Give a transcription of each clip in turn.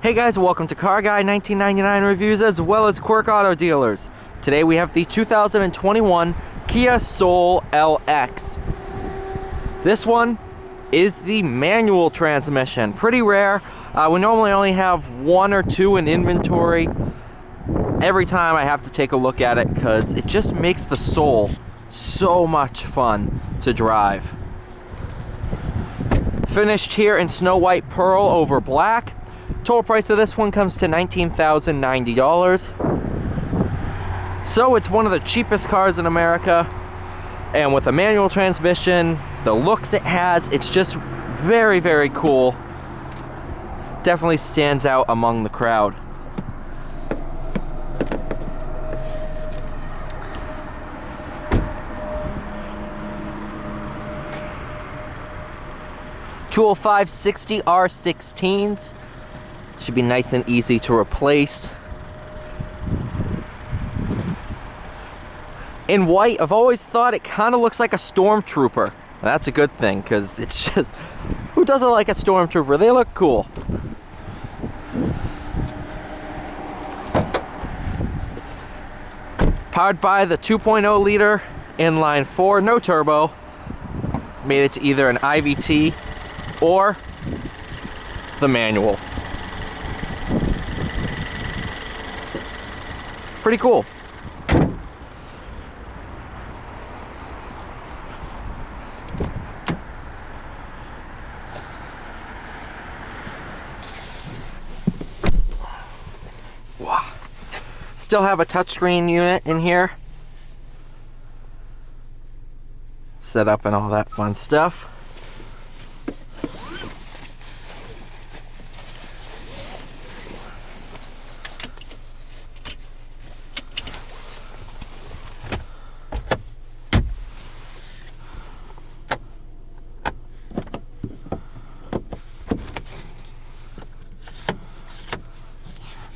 Hey guys, welcome to Car Guy 1999 Reviews as well as Quirk Auto Dealers. Today we have the 2021 Kia Soul LX. This one is the manual transmission. Pretty rare. We normally only have one or two in inventory. Every time I have to take a look at it because it just makes the Soul so much fun to drive. Finished here in snow white pearl over black. Total price of this one comes to $19,090. So it's one of the cheapest cars in America, and with a manual transmission, the looks it has, it's just very, very cool. Definitely stands out among the crowd. .205/60 R16s. Should be nice and easy to replace. In white, I've always thought it kind of looks like a stormtrooper. That's a good thing, because it's just, who doesn't like a stormtrooper? They look cool. Powered by the 2.0 liter inline 4, no turbo. Made it to either an IVT or the manual. Pretty cool. Wow. Still have a touchscreen unit in here. Set up and all that fun stuff.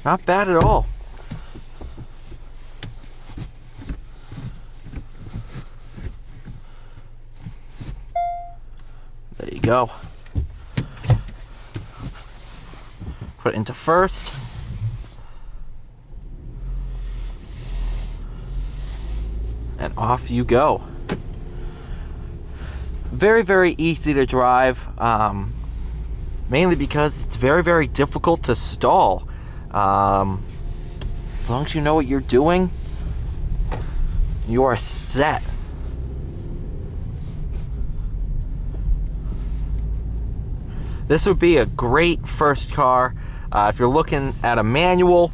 Not bad at all. There you go. Put it into first. And off you go. Very, very easy to drive. Mainly because it's very, very difficult to stall. As long as you know what you're doing, you are set. This would be a great first car if you're looking at a manual,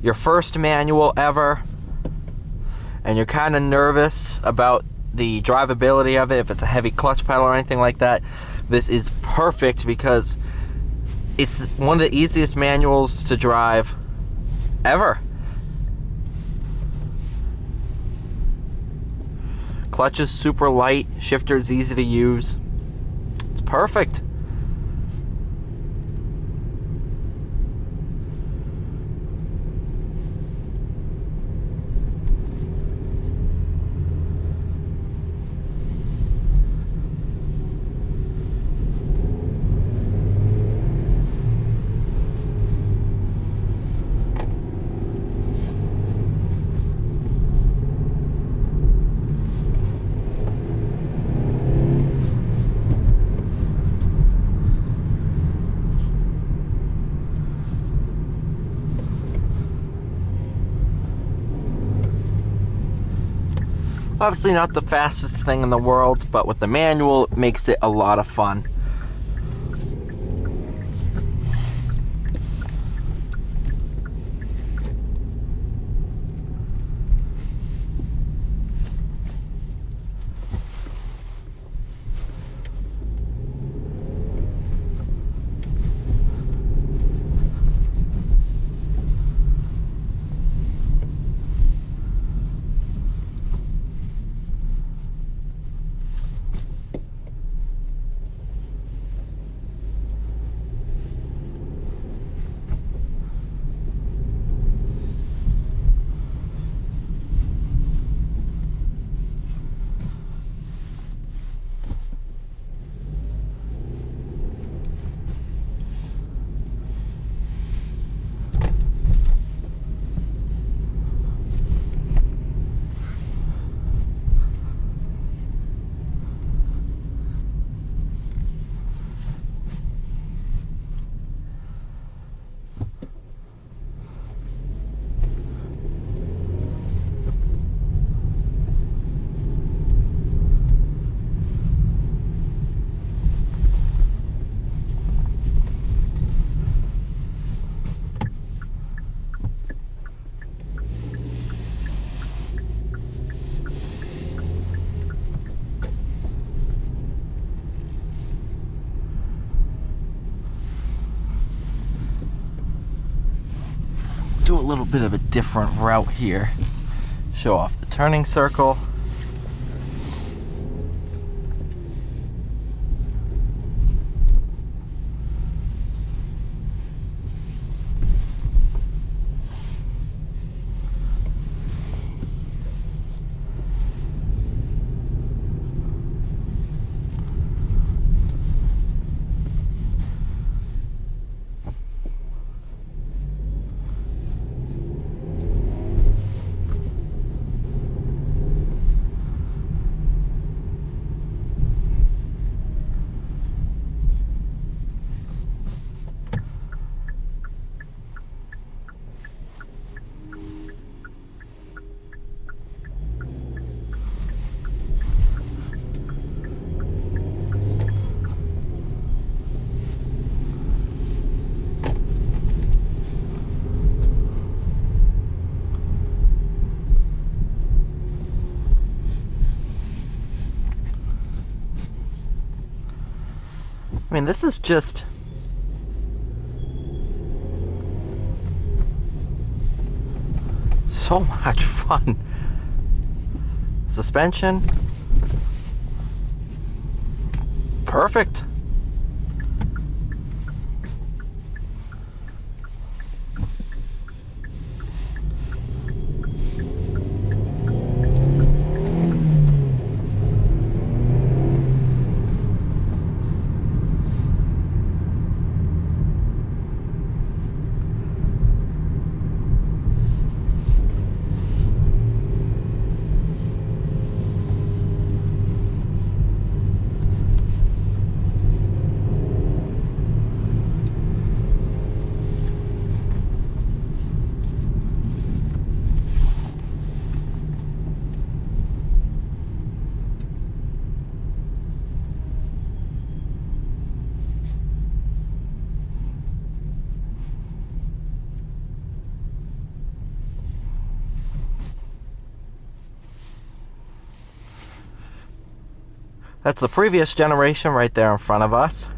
your first manual ever, and you're kind of nervous about the drivability of it, if it's a heavy clutch pedal or anything like that. This is perfect because it's one of the easiest manuals to drive ever. Clutch is super light, shifter is easy to use. It's perfect. Obviously not the fastest thing in the world, but with the manual, it makes it a lot of fun. do a little bit of a different route here. Show off the turning circle. I mean, this is just so much fun. Suspension, perfect. That's the previous generation right there in front of us.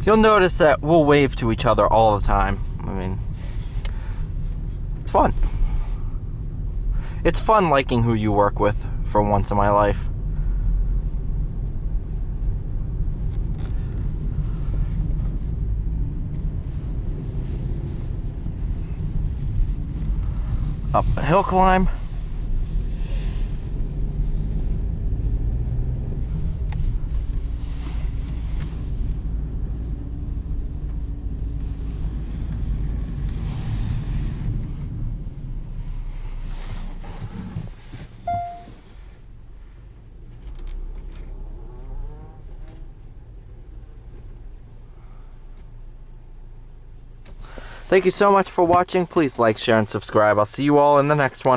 You'll notice that we'll wave to each other all the time. I mean, it's fun. It's fun liking who you work with for once in my life. Up a hill climb. Thank you so much for watching. Please like, share, and subscribe. I'll see you all in the next one.